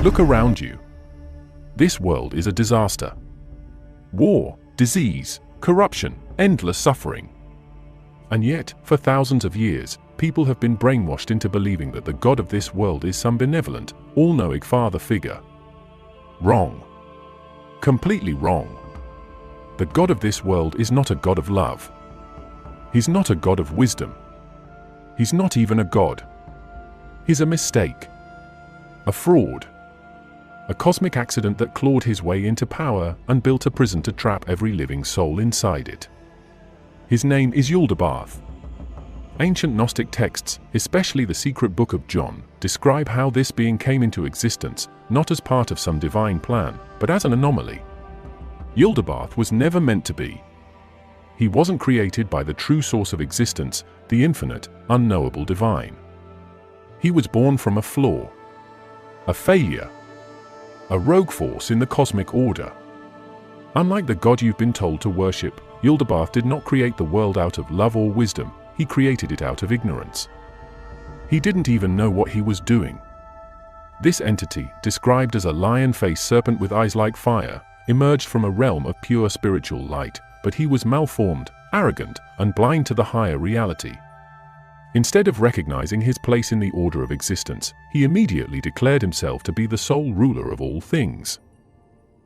Look around you. This world is a disaster. War, disease, corruption, endless suffering. And yet, for thousands of years, people have been brainwashed into believing that the God of this world is some benevolent, all-knowing father figure. Wrong. Completely wrong. The God of this world is not a God of love. He's not a God of wisdom. He's not even a God. He's a mistake. A fraud. A cosmic accident that clawed his way into power and built a prison to trap every living soul inside it. His name is Yaldabaoth. Ancient Gnostic texts, especially the secret book of John, describe how this being came into existence, not as part of some divine plan, but as an anomaly. Yaldabaoth was never meant to be. He wasn't created by the true source of existence, the infinite, unknowable divine. He was born from a flaw, a failure, a rogue force in the cosmic order. Unlike the God you've been told to worship, Yaldabaoth did not create the world out of love or wisdom, he created it out of ignorance. He didn't even know what he was doing. This entity, described as a lion-faced serpent with eyes like fire, emerged from a realm of pure spiritual light, but he was malformed, arrogant, and blind to the higher reality. Instead of recognizing his place in the order of existence, he immediately declared himself to be the sole ruler of all things.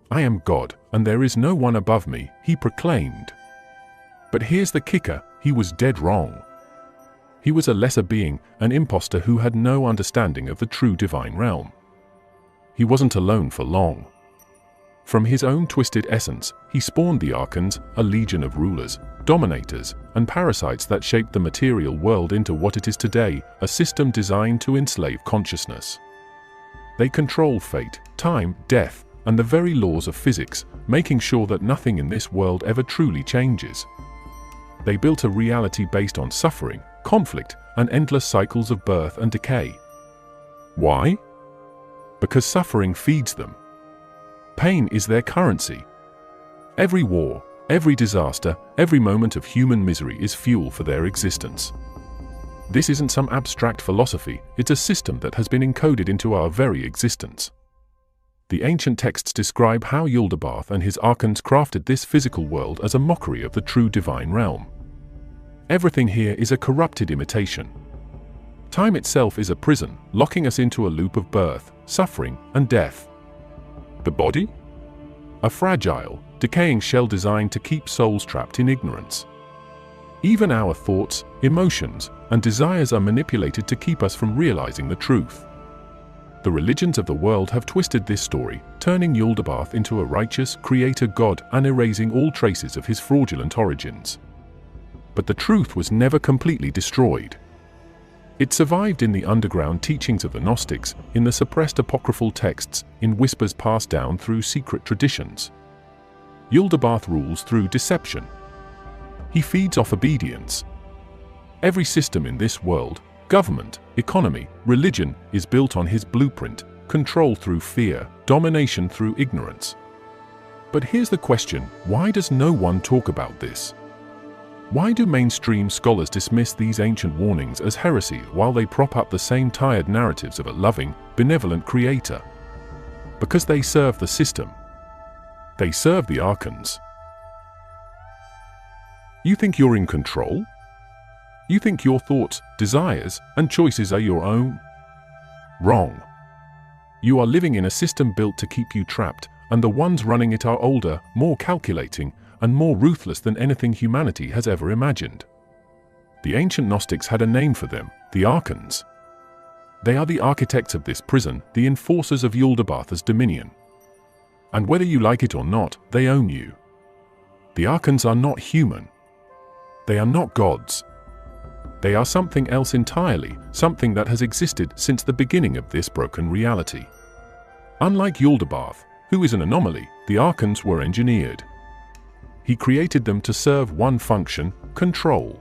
"I am God, and there is no one above me," he proclaimed. But here's the kicker, he was dead wrong. He was a lesser being, an imposter who had no understanding of the true divine realm. He wasn't alone for long. From his own twisted essence, he spawned the Archons, a legion of rulers, dominators, and parasites that shaped the material world into what it is today, a system designed to enslave consciousness. They control fate, time, death, and the very laws of physics, making sure that nothing in this world ever truly changes. They built a reality based on suffering, conflict, and endless cycles of birth and decay. Why? Because suffering feeds them. Pain is their currency. Every war, every disaster, every moment of human misery is fuel for their existence. This isn't some abstract philosophy, it's a system that has been encoded into our very existence. The ancient texts describe how Yaldabaoth and his Archons crafted this physical world as a mockery of the true divine realm. Everything here is a corrupted imitation. Time itself is a prison, locking us into a loop of birth, suffering, and death. The body? A fragile, decaying shell designed to keep souls trapped in ignorance. Even our thoughts, emotions, and desires are manipulated to keep us from realizing the truth. The religions of the world have twisted this story, turning Yaldabaoth into a righteous, creator god and erasing all traces of his fraudulent origins. But the truth was never completely destroyed. It survived in the underground teachings of the Gnostics, in the suppressed apocryphal texts, in whispers passed down through secret traditions. Yaldabaoth rules through deception. He feeds off obedience. Every system in this world, government, economy, religion, is built on his blueprint, control through fear, domination through ignorance. But here's the question, why does no one talk about this? Why do mainstream scholars dismiss these ancient warnings as heresy while they prop up the same tired narratives of a loving, benevolent creator? Because they serve the system. They serve the Archons. You think you're in control? You think your thoughts, desires, and choices are your own? Wrong. You are living in a system built to keep you trapped, and the ones running it are older, more calculating, and more ruthless than anything humanity has ever imagined. The ancient Gnostics had a name for them, the Archons. They are the architects of this prison, the enforcers of Yaldabaoth's dominion. And whether you like it or not, they own you. The Archons are not human. They are not gods. They are something else entirely, something that has existed since the beginning of this broken reality. Unlike Yaldabaoth, who is an anomaly, the Archons were engineered. He created them to serve one function, control.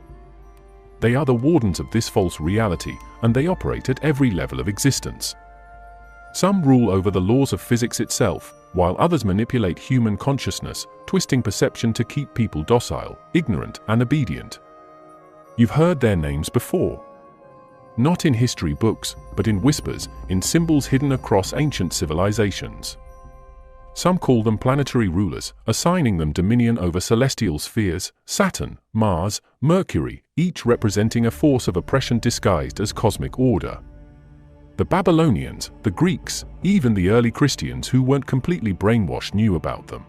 They are the wardens of this false reality, and they operate at every level of existence. Some rule over the laws of physics itself, while others manipulate human consciousness, twisting perception to keep people docile, ignorant, and obedient. You've heard their names before. not in history books, but in whispers, in symbols hidden across ancient civilizations. Some call them planetary rulers, assigning them dominion over celestial spheres, Saturn, Mars, Mercury, each representing a force of oppression disguised as cosmic order. The Babylonians, the Greeks, even the early Christians who weren't completely brainwashed knew about them.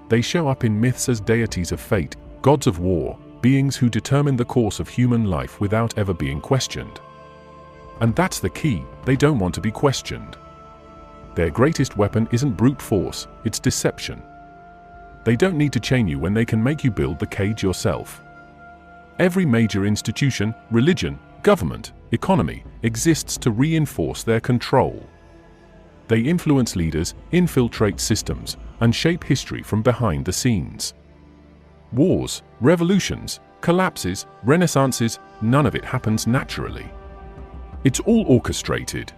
They show up in myths as deities of fate, gods of war, beings who determine the course of human life without ever being questioned. And that's the key, they don't want to be questioned. Their greatest weapon isn't brute force, it's deception. They don't need to chain you when they can make you build the cage yourself. Every major institution, religion, government, economy exists to reinforce their control. They influence leaders, infiltrate systems, and shape history from behind the scenes. Wars, revolutions, collapses, renaissances, none of it happens naturally. It's all orchestrated.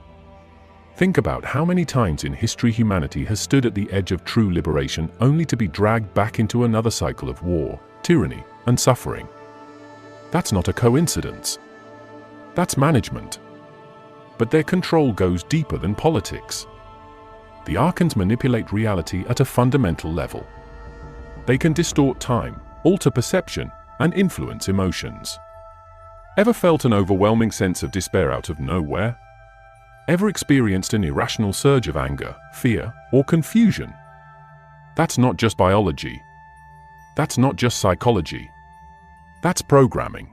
Think about how many times in history humanity has stood at the edge of true liberation only to be dragged back into another cycle of war, tyranny, and suffering. That's not a coincidence. That's management. But their control goes deeper than politics. The Archons manipulate reality at a fundamental level. They can distort time, alter perception, and influence emotions. Ever felt an overwhelming sense of despair out of nowhere? Ever experienced an irrational surge of anger, fear, or confusion? That's not just biology. That's not just psychology. That's programming.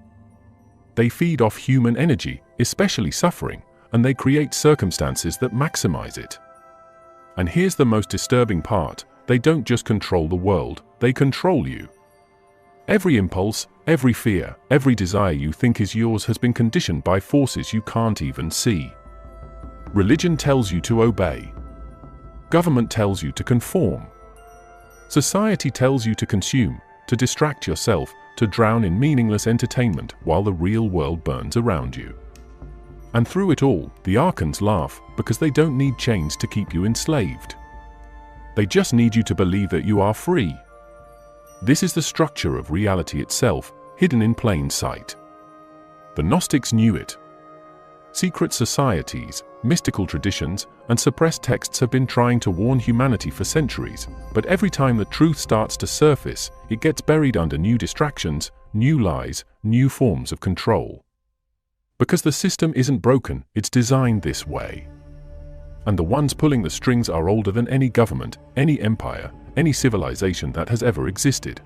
They feed off human energy, especially suffering, and they create circumstances that maximize it. And here's the most disturbing part, they don't just control the world, they control you. Every impulse, every fear, every desire you think is yours has been conditioned by forces you can't even see. Religion tells you to obey. Government tells you to conform. Society tells you to consume, to distract yourself, to drown in meaningless entertainment while the real world burns around you. And through it all, the Archons laugh because they don't need chains to keep you enslaved. They just need you to believe that you are free. This is the structure of reality itself, hidden in plain sight. The Gnostics knew it. Secret societies, mystical traditions, and suppressed texts have been trying to warn humanity for centuries, but every time the truth starts to surface, it gets buried under new distractions, new lies, new forms of control. Because the system isn't broken, it's designed this way. And the ones pulling the strings are older than any government, any empire, any civilization that has ever existed.